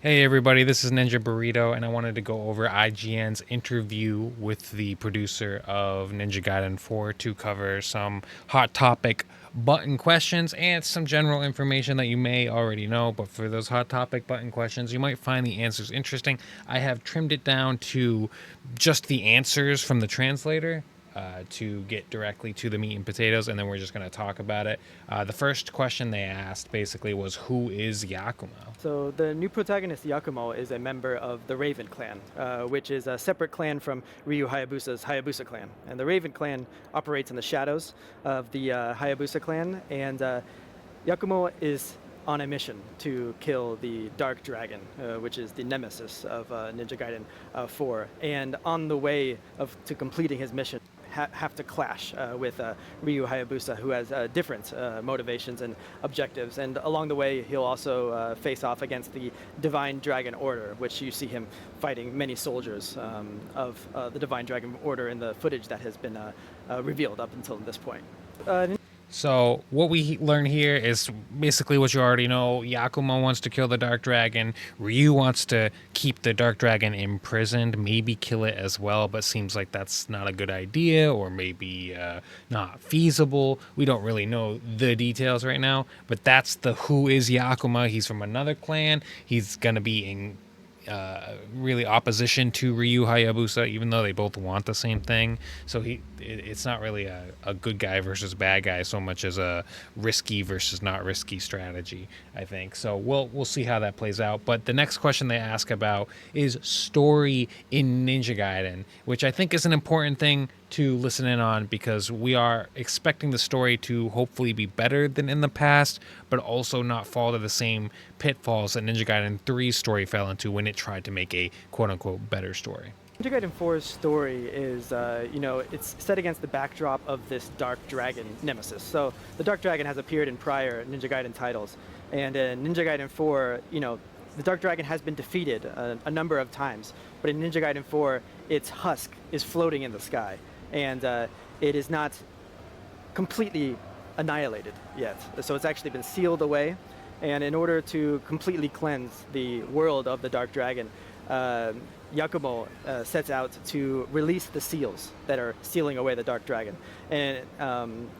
Hey everybody, this is Ninja Burrito, and I wanted to go over IGN's interview with the producer of Ninja Gaiden 4 to cover some hot topic button questions and some general information that you may already know. But for those hot topic button questions, you might find the answers interesting. I have trimmed it down to just the answers from the translator. To get directly to the meat and potatoes, and then we're just going to talk about it. The first question they asked basically was, "Who is Yakumo?" So the new protagonist Yakumo is a member of the Raven clan, which is a separate clan from Ryu Hayabusa's Hayabusa clan. And the Raven clan operates in the shadows of the Hayabusa clan, and Yakumo is on a mission to kill the Dark Dragon, which is the nemesis of Ninja Gaiden 4. And on the way to completing his mission, have to clash with Ryu Hayabusa, who has different motivations and objectives. And along the way, he'll also face off against the Divine Dragon Order, which you see him fighting many soldiers of the Divine Dragon Order in the footage that has been revealed up until this point. So what we learn here is basically what you already know. Yakumo wants to kill the Dark Dragon. Ryu wants to keep the Dark Dragon imprisoned, maybe kill it as well, but seems like that's not a good idea, or maybe not feasible. We don't really know the details right now, but that's the who is Yakuma. He's from another clan. He's gonna be in really opposition to Ryu Hayabusa, even though they both want the same thing. So it's not really a good guy versus bad guy so much as a risky versus not risky strategy, I think. So we'll see how that plays out. But the next question they ask about is story in Ninja Gaiden, which I think is an important thing to listen in on, because we are expecting the story to hopefully be better than in the past, but also not fall to the same pitfalls that Ninja Gaiden 3's story fell into when it tried to make a quote-unquote better story. Ninja Gaiden 4's story is, it's set against the backdrop of this Dark Dragon nemesis. So the Dark Dragon has appeared in prior Ninja Gaiden titles, and in Ninja Gaiden 4, the Dark Dragon has been defeated a number of times, but in Ninja Gaiden 4, its husk is floating in the sky, and it is not completely annihilated yet. So it's actually been sealed away, and in order to completely cleanse the world of the Dark Dragon, Yakumo sets out to release the seals that are sealing away the Dark Dragon. And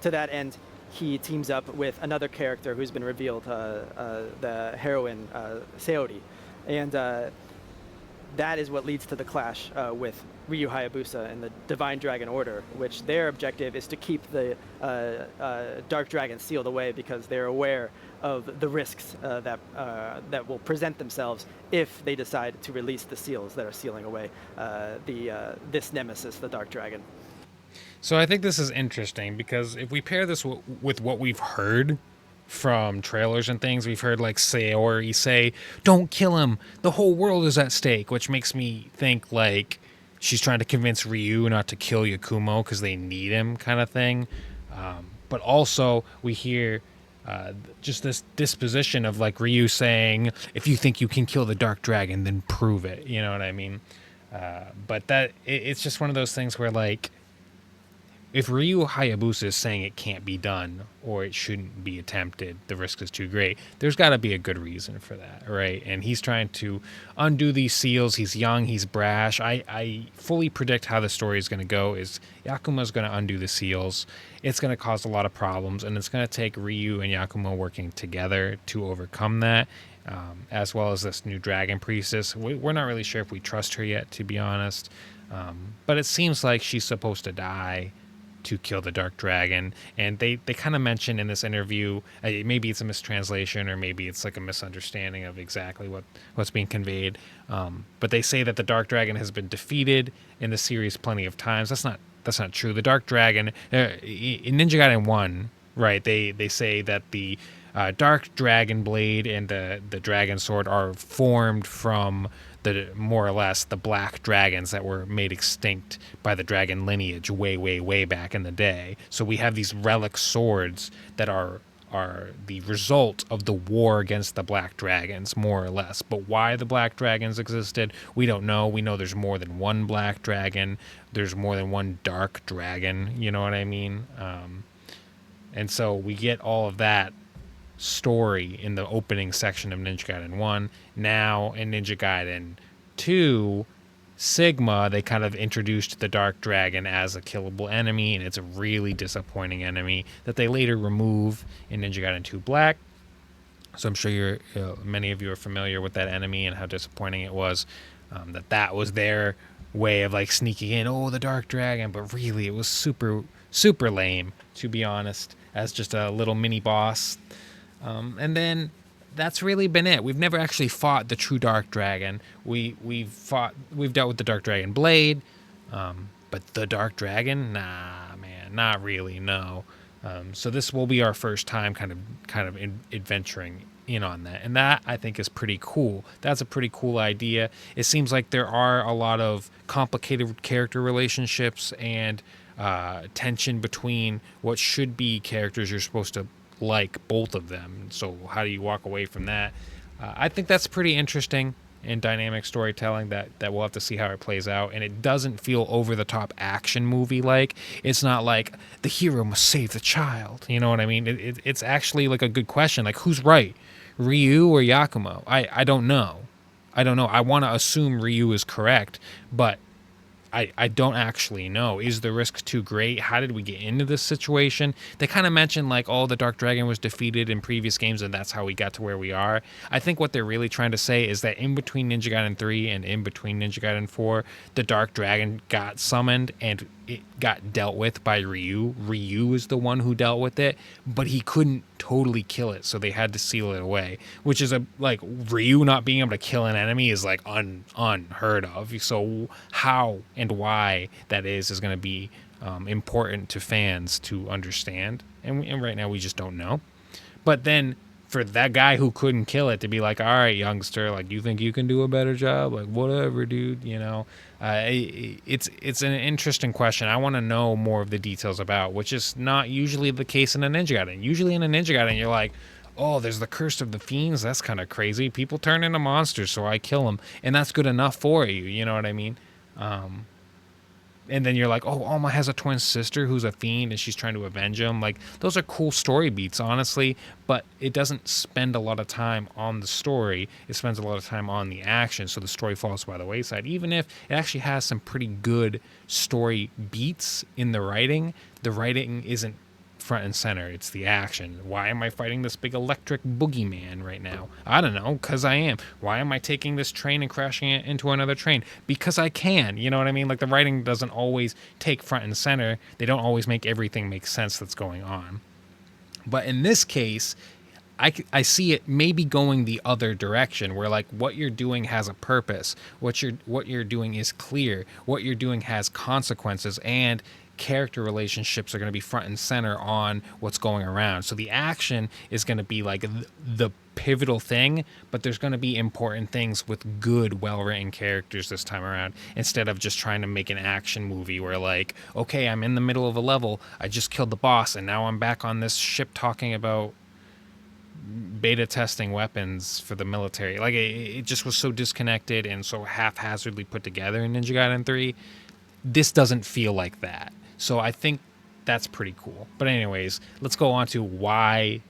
to that end, he teams up with another character who's been revealed, the heroine, Saori. And that is what leads to the clash with Ryu Hayabusa and the Divine Dragon Order, which their objective is to keep the Dark Dragon sealed away, because they're aware of the risks that will present themselves if they decide to release the seals that are sealing away this nemesis, the Dark Dragon. So I think this is interesting, because if we pair this with what we've heard from trailers and things, we've heard like Saori say, "Don't kill him, the whole world is at stake," which makes me think like she's trying to convince Ryu not to kill Yakumo because they need him, kind of thing. But also we hear just this disposition of like Ryu saying, "If you think you can kill the Dark Dragon, then prove it." You know what I mean? But it's just one of those things where, like, if Ryu Hayabusa is saying it can't be done or it shouldn't be attempted, the risk is too great, there's got to be a good reason for that, right? And he's trying to undo these seals. He's young, he's brash. I fully predict how the story is going to go is Yakumo's going to undo the seals. It's going to cause a lot of problems, and it's going to take Ryu and Yakumo working together to overcome that, as well as this new dragon priestess. We're not really sure if we trust her yet, to be honest. But it seems like she's supposed to die to kill the Dark Dragon, and they kind of mention in this interview, maybe it's a mistranslation or maybe it's like a misunderstanding of exactly what's being conveyed, but they say that the Dark Dragon has been defeated in the series plenty of times. That's not true. The Dark Dragon in Ninja Gaiden 1, right, they say that the Dark Dragon Blade and the Dragon Sword are formed from more or less the black dragons that were made extinct by the dragon lineage way back in the day. So we have these relic swords that are the result of the war against the black dragons, more or less. But why the black dragons existed, we don't know. We know there's more than one black dragon. There's more than one dark dragon. You know what I mean? And so we get all of that story in the opening section of Ninja Gaiden 1. Now in Ninja Gaiden 2, Sigma, they kind of introduced the Dark Dragon as a killable enemy, and it's a really disappointing enemy that they later remove in Ninja Gaiden 2 Black. So I'm sure many of you are familiar with that enemy and how disappointing it was. That was their way of like sneaking in, oh, the Dark Dragon, but really it was super, super lame, to be honest, as just a little mini boss. And then that's really been it. We've never actually fought the true Dark Dragon. We've dealt with the Dark Dragon Blade, but the Dark Dragon, nah, man, not really, no. So this will be our first time kind of adventuring in on that, and that I think is pretty cool. That's a pretty cool idea. It seems like there are a lot of complicated character relationships and tension between what should be characters you're supposed to like, both of them. So how do you walk away from that? I think that's pretty interesting in dynamic storytelling that we'll have to see how it plays out. And it doesn't feel over the top action movie like. It's not like the hero must save the child. You know what I mean? It's actually like a good question. Like, who's right, Ryu or Yakumo? I don't know. I want to assume Ryu is correct, but I don't actually know. Is the risk too great? How did we get into this situation? They kind of mentioned like, oh, the Dark Dragon was defeated in previous games and that's how we got to where we are. I think what they're really trying to say is that in between Ninja Gaiden 3 and in between Ninja Gaiden 4, the Dark Dragon got summoned and it got dealt with by Ryu. Ryu is the one who dealt with it, but he couldn't totally kill it, so they had to seal it away, which is like Ryu not being able to kill an enemy is like unheard of. So how and why that is going to be important to fans to understand, and right now we just don't know. But then for that guy who couldn't kill it to be like, all right, youngster, like, you think you can do a better job? Like, whatever, dude, you know. It's an interesting question. I want to know more of the details about, which is not usually the case in a Ninja Gaiden. Usually in a Ninja Gaiden, you're like, oh, there's the curse of the fiends. That's kind of crazy. People turn into monsters, so I kill them, and that's good enough for you. You know what I mean? And then you're like, oh, Alma has a twin sister who's a fiend and she's trying to avenge him. Like, those are cool story beats, honestly, but it doesn't spend a lot of time on the story. It spends a lot of time on the action, so the story falls by the wayside. Even if it actually has some pretty good story beats in the writing isn't front and center. It's the action. Why am I fighting this big electric boogeyman right now? I don't know, because I am. Why am I taking this train and crashing it into another train? Because I can. You know what I mean? Like, the writing doesn't always take front and center. They don't always make everything make sense that's going on. But in this case, I see it maybe going the other direction, where like what you're doing has a purpose. What you're doing is clear. What you're doing has consequences, and character relationships are going to be front and center on what's going around. So the action is going to be like the pivotal thing, but there's going to be important things with good, well-written characters this time around, instead of just trying to make an action movie where like, okay, I'm in the middle of a level, I just killed the boss, and now I'm back on this ship talking about beta testing weapons for the military. Like, it just was so disconnected and so haphazardly put together in Ninja Gaiden 3. This doesn't feel like that. So I think that's pretty cool. But anyways, let's go on to why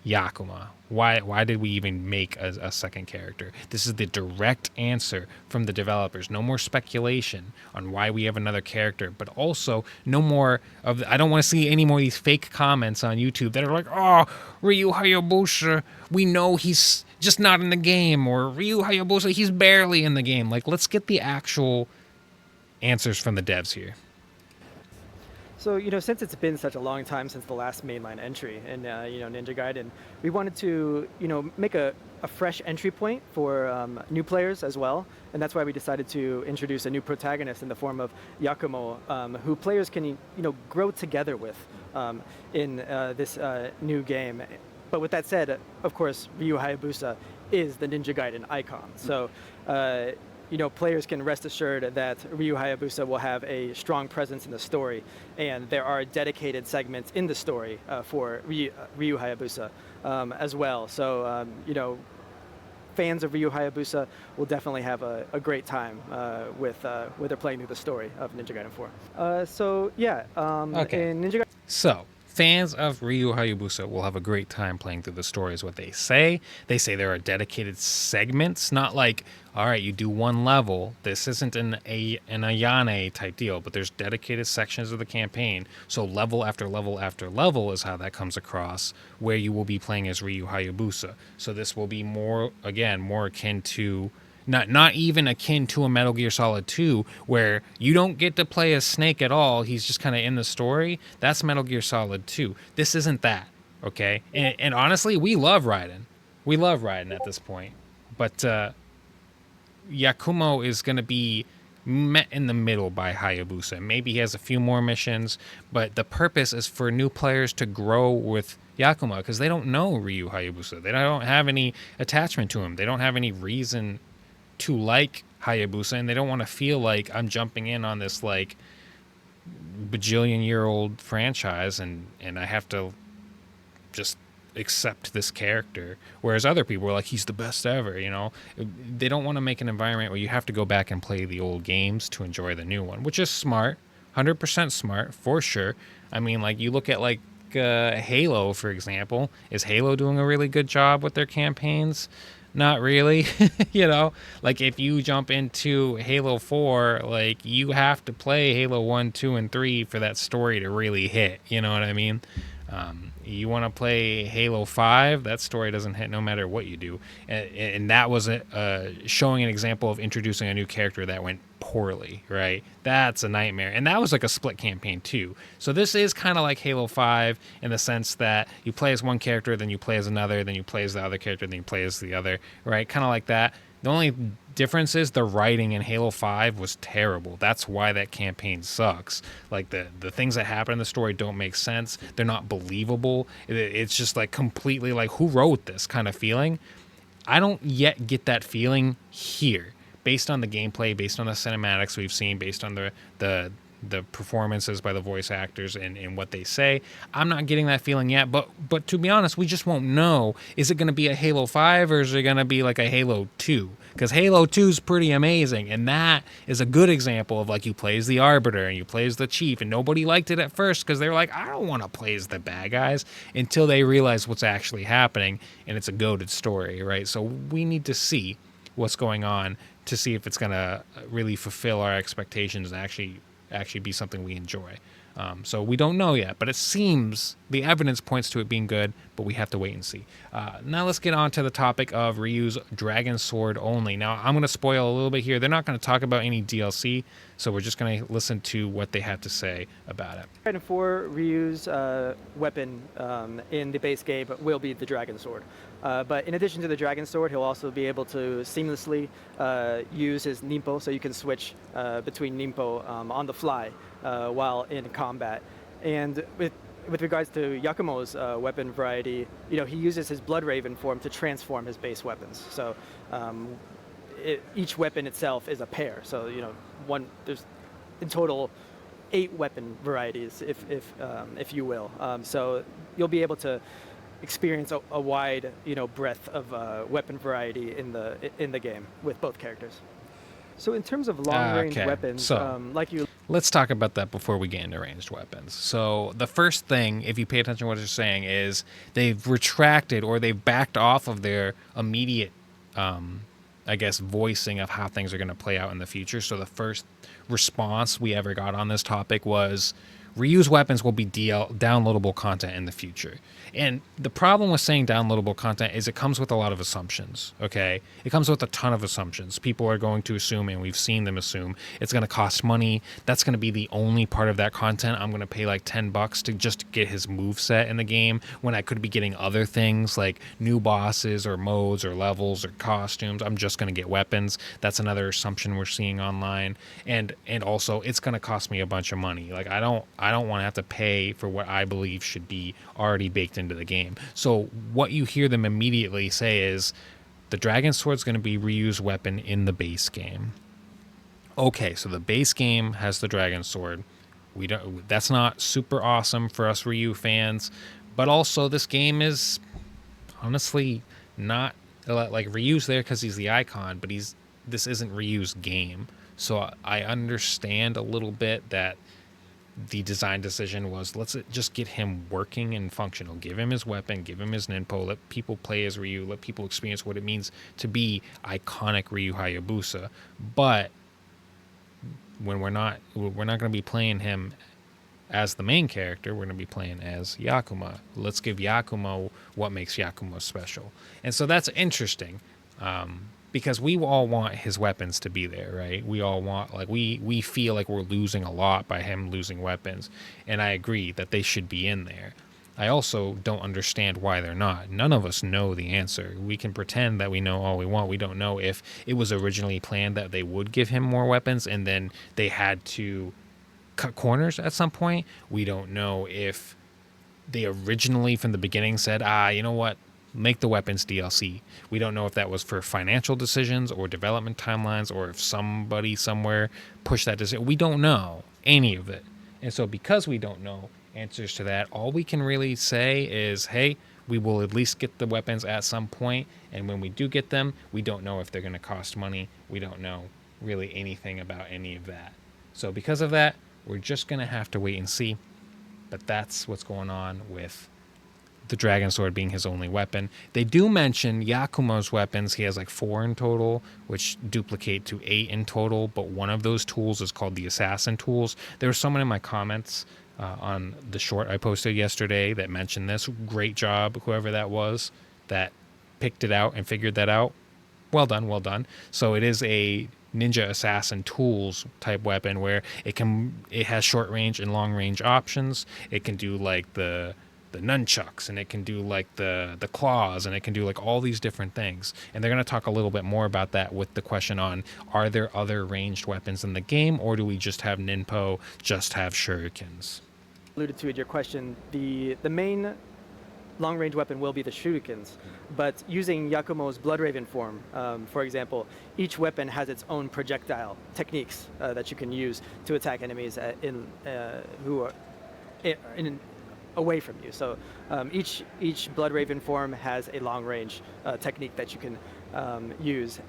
Yakuma. Why did we even make a second character? This is the direct answer from the developers. No more speculation on why we have another character, but also no more of I don't want to see any more of these fake comments on YouTube that are like, oh, Ryu Hayabusa, we know he's just not in the game, or Ryu Hayabusa, he's barely in the game. Like, let's get the actual answers from the devs here. So, since it's been such a long time since the last mainline entry in, Ninja Gaiden, we wanted to, make a fresh entry point for new players as well. And that's why we decided to introduce a new protagonist in the form of Yakumo, who players can, grow together with in this new game. But with that said, of course, Ryu Hayabusa is the Ninja Gaiden icon. So, players can rest assured that Ryu Hayabusa will have a strong presence in the story, and there are dedicated segments in the story for Ryu Hayabusa as well. So, fans of Ryu Hayabusa will definitely have a great time with they're playing through the story of Ninja Gaiden 4. Okay. In Ninja Gaiden... So, fans of Ryu Hayabusa will have a great time playing through the story is what they say. They say there are dedicated segments, not like, all right, you do one level. This isn't an Ayane type deal, but there's dedicated sections of the campaign. So level after level after level is how that comes across, where you will be playing as Ryu Hayabusa. So this will be more akin to not even akin to a Metal Gear Solid 2, where you don't get to play as Snake at all. He's just kind of in the story. That's Metal Gear Solid 2. This isn't that, okay? And honestly, we love Raiden. We love Raiden at this point. But Yakumo is going to be met in the middle by Hayabusa. Maybe he has a few more missions, but the purpose is for new players to grow with Yakumo because they don't know Ryu Hayabusa. They don't have any attachment to him. They don't have any reason to like Hayabusa, and they don't want to feel like I'm jumping in on this like bajillion-year-old franchise and I have to just accept this character. Whereas other people are like, he's the best ever, you know? They don't want to make an environment where you have to go back and play the old games to enjoy the new one, which is smart, 100% smart, for sure. I mean, like, you look at like Halo, for example. Is Halo doing a really good job with their campaigns? Not really. You know, like if you jump into Halo 4, like you have to play Halo 1, 2, and 3 for that story to really hit. You know what I mean? You want to play Halo 5, that story doesn't hit no matter what you do. And that was showing an example of introducing a new character that went poorly, right? That's a nightmare. And that was like a split campaign too. So this is kind of like Halo 5 in the sense that you play as one character, then you play as another, then you play as the other character, then you play as the other, right? Kind of like that. The only difference is the writing in Halo 5 was terrible. That's why that campaign sucks. Like the things that happen in the story don't make sense. They're not believable. It's just like completely like, who wrote this kind of feeling? I don't yet get that feeling here. Based on the gameplay, based on the cinematics we've seen, based on the performances by the voice actors and what they say, I'm not getting that feeling yet. But to be honest, we just won't know. Is it going to be a Halo 5 or is it going to be like a Halo 2? Because Halo 2 is pretty amazing, and that is a good example of like you play as the Arbiter and you play as the Chief, and nobody liked it at first because they were like, I don't want to play as the bad guys, until they realize what's actually happening, and it's a goated story, right? So we need to see what's going on to see if it's going to really fulfill our expectations and actually be something we enjoy. So we don't know yet, but it seems the evidence points to it being good, but we have to wait and see. Now let's get on to the topic of Ryu's Dragon Sword only. Now I'm going to spoil a little bit here. They're not going to talk about any DLC, so we're just going to listen to what they have to say about it. And for Ryu's weapon in the base game will be the Dragon Sword. But in addition to the Dragon Sword, he'll also be able to seamlessly use his Ninpo, so you can switch between Ninpo on the fly while in combat. And with regards to Yakumo's weapon variety, you know, he uses his Blood Raven form to transform his base weapons. So each weapon itself is a pair. So, you know, there's in total 8 weapon varieties, if you will. So you'll be able to experience a wide, you know, breadth of weapon variety in the game with both characters. So in terms of long-range weapons, so let's talk about that before we get into ranged weapons. So the first thing, if you pay attention to what they're saying, is they've retracted or they've backed off of their immediate, I guess, voicing of how things are going to play out in the future. So the first response we ever got on this topic was Ryu's weapons will be downloadable content in the future. And the problem with saying downloadable content is it comes with a lot of assumptions, okay? It comes with a ton of assumptions. People are going to assume, and we've seen them assume, it's going to cost money. That's going to be the only part of that content. I'm going to pay like $10 to just get his moveset in the game when I could be getting other things like new bosses or modes or levels or costumes. I'm just going to get weapons. That's another assumption we're seeing online. And also, it's going to cost me a bunch of money. Like, I don't want to have to pay for what I believe should be already baked into the game. So what you hear them immediately say is the Dragon Sword's going to be Ryu's weapon in the base game. Okay, so the base game has the Dragon Sword. That's not super awesome for us Ryu fans, but also this game is honestly not like Ryu's there because he's the icon, but this isn't Ryu's game. So I understand a little bit that the design decision was, let's just get him working and functional. Give him his weapon, give him his ninpo, let people play as Ryu, let people experience what it means to be iconic Ryu Hayabusa. But when we're not going to be playing him as the main character, we're going to be playing as Yakumo. Let's give Yakumo what makes Yakumo special. And so that's interesting, because we all want his weapons to be there, right? We all want, like, we feel like we're losing a lot by him losing weapons. And I agree that they should be in there. I also don't understand why they're not. None of us know the answer. We can pretend that we know all we want. We don't know if it was originally planned that they would give him more weapons and then they had to cut corners at some point. We don't know if they originally from the beginning said, you know what, make the weapons DLC. We don't know if that was for financial decisions or development timelines, or if somebody somewhere pushed that decision. We don't know any of it. And so because we don't know answers to that, all we can really say is, hey, we will at least get the weapons at some point, and when we do get them, we don't know if they're going to cost money. We don't know really anything about any of that. So because of that, we're just going to have to wait and see. But that's what's going on with the Dragon Sword being his only weapon. They do mention Yakumo's weapons. He has like 4 in total, which duplicate to 8 in total. But one of those tools is called the Assassin Tools. There was someone in my comments on the short I posted yesterday that mentioned this. Great job, whoever that was, that picked it out and figured that out. Well done, well done. So it is a Ninja Assassin Tools type weapon where it has short range and long range options. It can do like the nunchucks, and it can do like the claws, and it can do like all these different things. And they're going to talk a little bit more about that with the question on, are there other ranged weapons in the game, or do we just have ninpo, just have shurikens? Alluded to in your question, the main long-range weapon will be the shurikens, but using Yakumo's Bloodraven form, for example, each weapon has its own projectile techniques that you can use to attack enemies who are away from you. So each Bloodraven form has a long-range technique that you can use.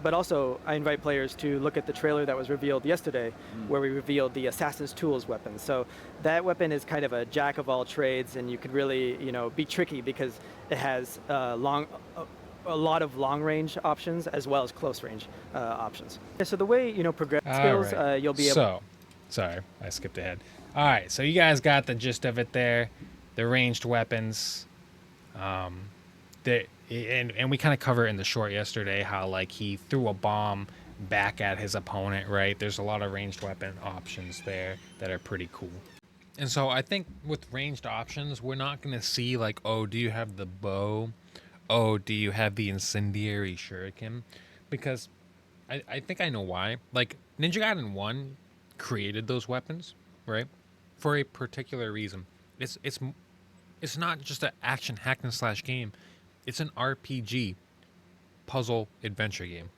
But also, I invite players to look at the trailer that was revealed yesterday, where we revealed the Assassin's Tools weapon. So that weapon is kind of a jack of all trades, and you could really, be tricky because it has a lot of long-range options as well as close-range options. So the way progress skills, right. you'll be able. So, sorry, I skipped ahead. All right, so you guys got the gist of it there. The ranged weapons. And we kind of cover it in the short yesterday how like he threw a bomb back at his opponent, right? There's a lot of ranged weapon options there that are pretty cool. And so I think with ranged options, we're not going to see like, oh, do you have the bow? Oh, do you have the incendiary shuriken? Because I think I know why. Like Ninja Gaiden 1 created those weapons, right? For a particular reason. It's not just an action hack and slash game. It's an RPG, puzzle adventure game.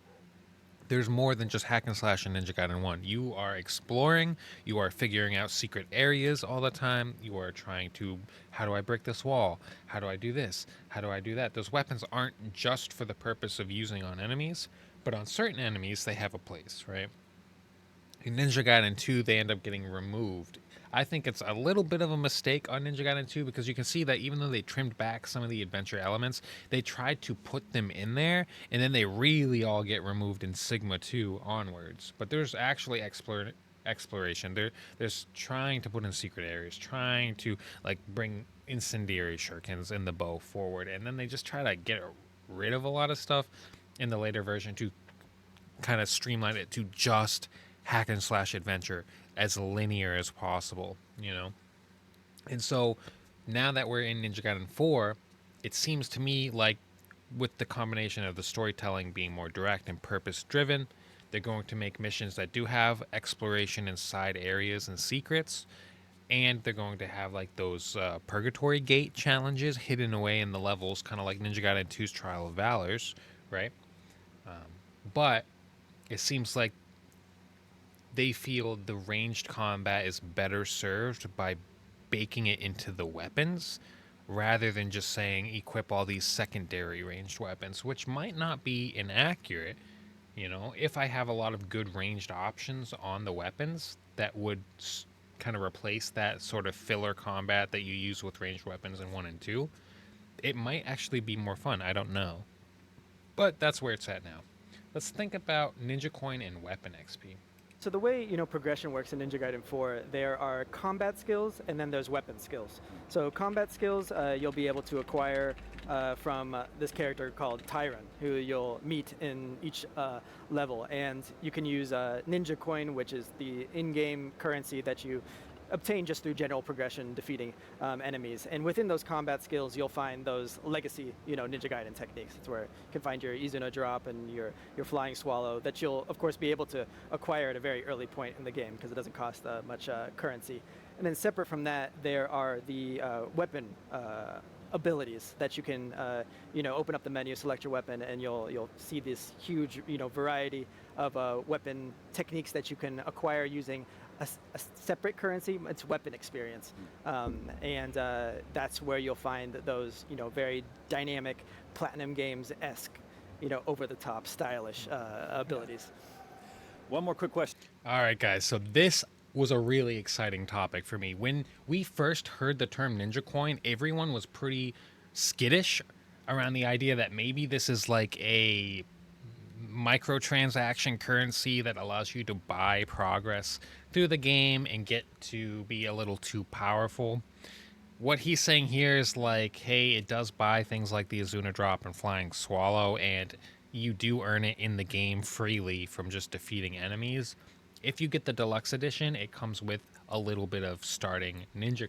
There's more than just hack and slash in Ninja Gaiden 1. You are exploring, you are figuring out secret areas all the time, you are trying to, how do I break this wall? How do I do this? How do I do that? Those weapons aren't just for the purpose of using on enemies, but on certain enemies, they have a place, right? In Ninja Gaiden 2, they end up getting removed. I think it's a little bit of a mistake on Ninja Gaiden 2 because you can see that even though they trimmed back some of the adventure elements, they tried to put them in there, and then they really all get removed in Sigma 2 onwards. But there's actually exploration. There's trying to put in secret areas, trying to like bring incendiary shurikens in the bow forward, and then they just try to get rid of a lot of stuff in the later version to kind of streamline it to just hack and slash adventure as linear as possible, And so now that we're in Ninja Gaiden 4, it seems to me like with the combination of the storytelling being more direct and purpose driven, they're going to make missions that do have exploration in side areas and secrets, and they're going to have like those purgatory gate challenges hidden away in the levels, kind of like Ninja Gaiden 2's Trial of Valors, right? But it seems like they feel the ranged combat is better served by baking it into the weapons rather than just saying equip all these secondary ranged weapons, which might not be inaccurate. If I have a lot of good ranged options on the weapons, that would kind of replace that sort of filler combat that you use with ranged weapons in 1 and 2, it might actually be more fun. I don't know. But that's where it's at now. Let's think about Ninja Coin and weapon XP. So the way progression works in Ninja Gaiden 4, there are combat skills and then there's weapon skills. So combat skills you'll be able to acquire from this character called Tyron, who you'll meet in each level, and you can use Ninja Coin, which is the in-game currency that you obtain just through general progression, defeating enemies. And within those combat skills, you'll find those legacy, Ninja Gaiden techniques. It's where you can find your Izuna drop and your flying swallow that you'll, of course, be able to acquire at a very early point in the game because it doesn't cost much currency. And then separate from that, there are the weapon abilities that you can, open up the menu, select your weapon, and you'll see this huge, variety of weapon techniques that you can acquire using a separate currency. It's weapon experience, and that's where you'll find those, very dynamic Platinum Games-esque, over-the-top, stylish abilities. One more quick question. All right, guys. So this was a really exciting topic for me. When we first heard the term Ninja Coin, everyone was pretty skittish around the idea that maybe this is like a microtransaction currency that allows you to buy progress through the game and get to be a little too powerful. What he's saying here is like, hey, it does buy things like the Izuna drop and flying swallow, and you do earn it in the game freely from just defeating enemies. If you get the deluxe edition, it comes with a little bit of starting Ninja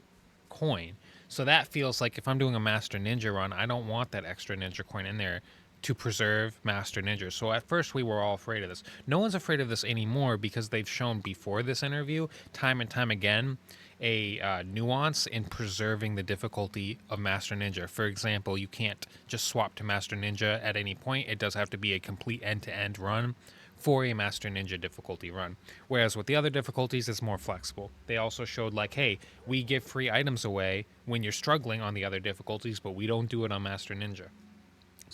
Coin. So that feels like if I'm doing a Master Ninja run, I don't want that extra Ninja Coin in there to preserve Master Ninja. So at first we were all afraid of this. No one's afraid of this anymore because they've shown before this interview, time and time again, a nuance in preserving the difficulty of Master Ninja. For example, you can't just swap to Master Ninja at any point. It does have to be a complete end-to-end run for a Master Ninja difficulty run. Whereas with the other difficulties, it's more flexible. They also showed like, hey, we give free items away when you're struggling on the other difficulties, but we don't do it on Master Ninja.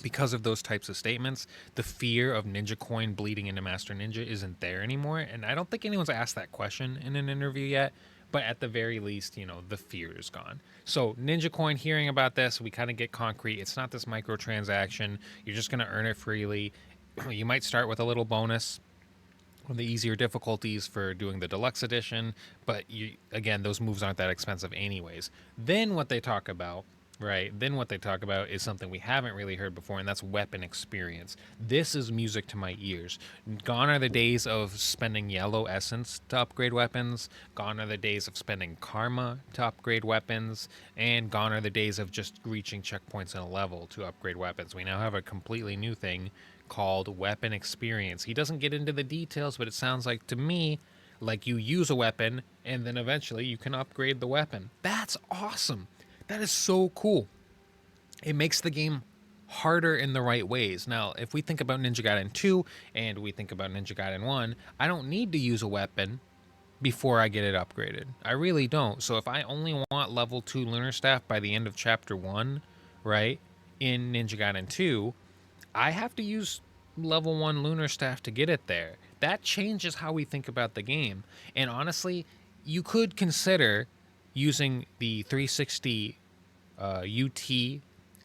Because of those types of statements, the fear of Ninja Coin bleeding into Master Ninja isn't there anymore. And I don't think anyone's asked that question in an interview yet, but at the very least, the fear is gone. So Ninja Coin, hearing about this, we kind of get concrete. It's not this microtransaction. You're just going to earn it freely. You might start with a little bonus on the easier difficulties for doing the deluxe edition, but again, those moves aren't that expensive anyways. Then what they talk about is something we haven't really heard before, and that's weapon experience. This is music to my ears. Gone are the days of spending yellow essence to upgrade weapons. Gone are the days of spending karma to upgrade weapons. And gone are the days of just reaching checkpoints in a level to upgrade weapons. We now have a completely new thing called weapon experience. He doesn't get into the details, but it sounds like to me like you use a weapon and then eventually you can upgrade the weapon. That's awesome. That is so cool. It makes the game harder in the right ways. Now, if we think about Ninja Gaiden 2 and we think about Ninja Gaiden 1, I don't need to use a weapon before I get it upgraded. I really don't. So if I only want level 2 Lunar Staff by the end of Chapter 1, right, in Ninja Gaiden 2, I have to use level 1 Lunar Staff to get it there. That changes how we think about the game. And honestly, you could consider using the 360 UT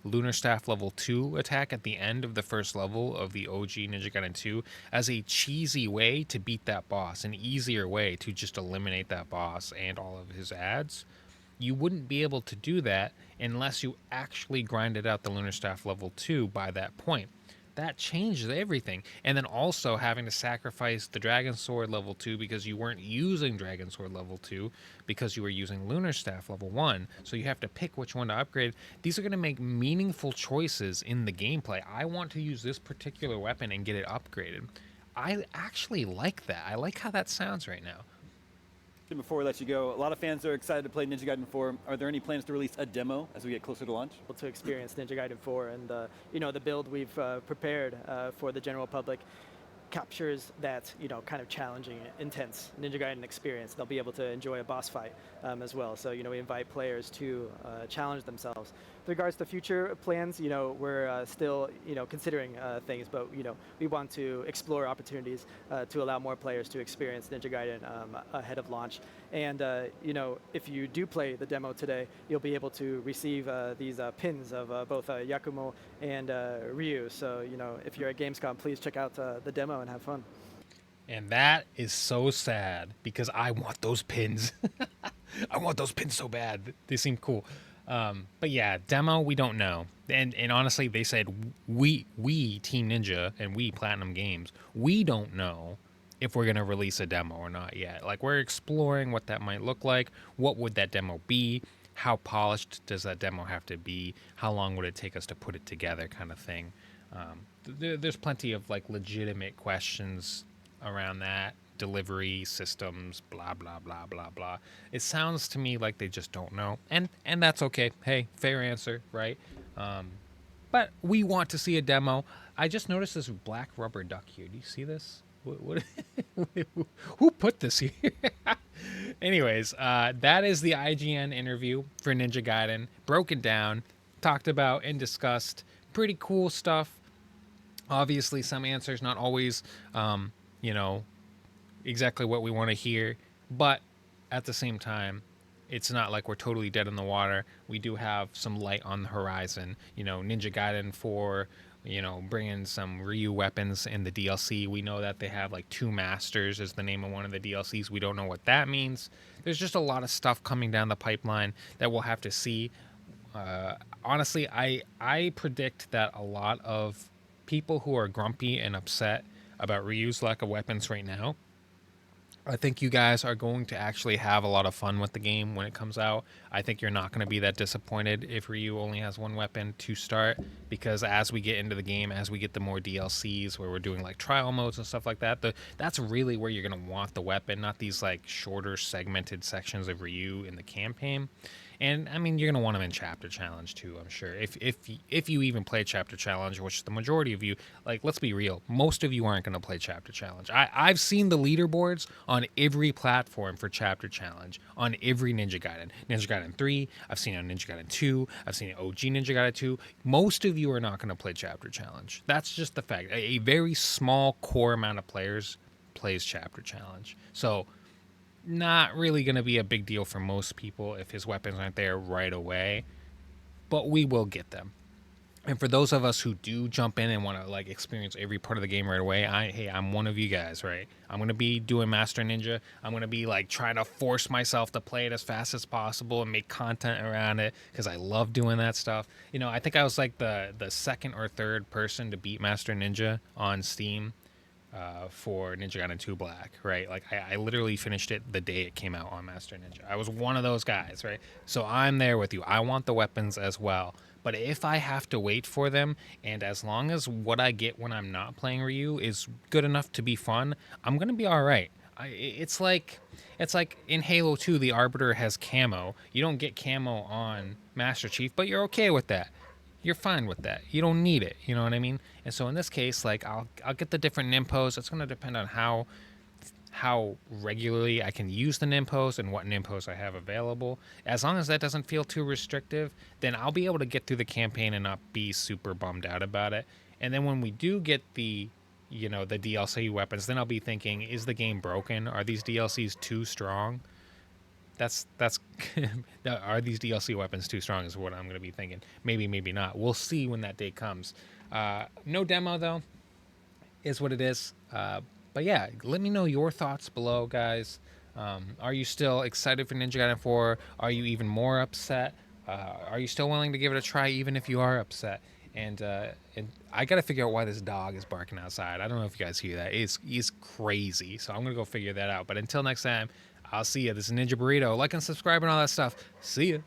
Lunar Staff level 2 attack at the end of the first level of the OG Ninja Gaiden 2 as a cheesy way to beat that boss, an easier way to just eliminate that boss and all of his ads. You wouldn't be able to do that unless you actually grinded out the Lunar Staff level 2 by that point. That changes everything. And then also having to sacrifice the Dragon Sword level 2 because you weren't using Dragon Sword level 2 because you were using Lunar Staff level 1. So you have to pick which one to upgrade. These are going to make meaningful choices in the gameplay. I want to use this particular weapon and get it upgraded. I actually like that. I like how that sounds right now. Before we let you go, a lot of fans are excited to play Ninja Gaiden 4. Are there any plans to release a demo as we get closer to launch? To experience Ninja Gaiden 4, and the build we've prepared for the general public captures that kind of challenging, intense Ninja Gaiden experience. They'll be able to enjoy a boss fight as well. So we invite players to challenge themselves with regards to future plans, we're still, considering things, but we want to explore opportunities to allow more players to experience Ninja Gaiden ahead of launch. And if you do play the demo today, you'll be able to receive these pins of both Yakumo and Ryu. So if you're at Gamescom, please check out the demo and have fun. And that is so sad because I want those pins. I want those pins so bad. They seem cool. But yeah, demo, we don't know. And honestly, they said we Team Ninja and we Platinum Games, we don't know if we're going to release a demo or not yet. Like, we're exploring what that might look like. What would that demo be? How polished does that demo have to be? How long would it take us to put it together, kind of thing. There's plenty of like legitimate questions around that. Delivery systems, blah blah blah blah blah. It sounds to me like they just don't know, and that's okay. Hey, fair answer, right? But we want to see a demo. I just noticed this black rubber duck here. Do you see this? What who put this here? Anyways, that is the IGN interview for Ninja Gaiden, broken down, talked about and discussed. Pretty cool stuff. Obviously, some answers not always, exactly what we want to hear, but at the same time, it's not like we're totally dead in the water. We do have some light on the horizon. Ninja Gaiden 4, bringing some Ryu weapons in the DLC. We know that they have like 2 masters is the name of one of the DLCs. We don't know what that means. There's just a lot of stuff coming down the pipeline that we'll have to see. Honestly, I predict that a lot of people who are grumpy and upset about Ryu's lack of weapons right now, I think you guys are going to actually have a lot of fun with the game when it comes out. I think you're not going to be that disappointed if Ryu only has 1 weapon to start, because as we get into the game, as we get the more DLCs where we're doing like trial modes and stuff like that, that's really where you're going to want the weapon, not these like shorter segmented sections of Ryu in the campaign. And I mean, you're gonna want them in Chapter Challenge too, I'm sure. If you even play Chapter Challenge, which the majority of you, like, let's be real, most of you aren't gonna play Chapter Challenge. I've seen the leaderboards on every platform for Chapter Challenge on every Ninja Gaiden. Ninja Gaiden 3, I've seen it on Ninja Gaiden 2, I've seen it OG Ninja Gaiden 2. Most of you are not gonna play Chapter Challenge. That's just the fact. A very small core amount of players plays Chapter Challenge. So not really going to be a big deal for most people if his weapons aren't there right away, but we will get them. And for those of us who do jump in and want to like experience every part of the game right away, I'm one of you guys, right? I'm going to be doing Master Ninja. I'm going to be like trying to force myself to play it as fast as possible and make content around it because I love doing that stuff. I think I was like the second or third person to beat Master Ninja on Steam. For Ninja Gaiden 2 Black, right? Like, I literally finished it the day it came out on Master Ninja. I was one of those guys, right? So I'm there with you. I want the weapons as well. But if I have to wait for them, and as long as what I get when I'm not playing Ryu is good enough to be fun, I'm going to be all right. It's like in Halo 2, the Arbiter has camo. You don't get camo on Master Chief, but you're okay with that. You're fine with that. You don't need it. You know what I mean? And so in this case, like, I'll get the different nimpos. It's going to depend on how regularly I can use the nimpos and what nimpos I have available. As long as that doesn't feel too restrictive, then I'll be able to get through the campaign and not be super bummed out about it. And then when we do get the DLC weapons, then I'll be thinking, is the game broken? Are these DLCs too strong? That's are these DLC weapons too strong is what I'm going to be thinking. Maybe not. We'll see when that day comes. No demo though is what it is. But yeah, let me know your thoughts below, guys. Are you still excited for Ninja Gaiden 4? Are you even more upset? Are you still willing to give it a try even if you are upset? And I got to figure out why this dog is barking outside. I don't know if you guys hear that. He's crazy. So I'm going to go figure that out. But until next time, I'll see you. This is Ninja Burrito. Like and subscribe and all that stuff. See ya.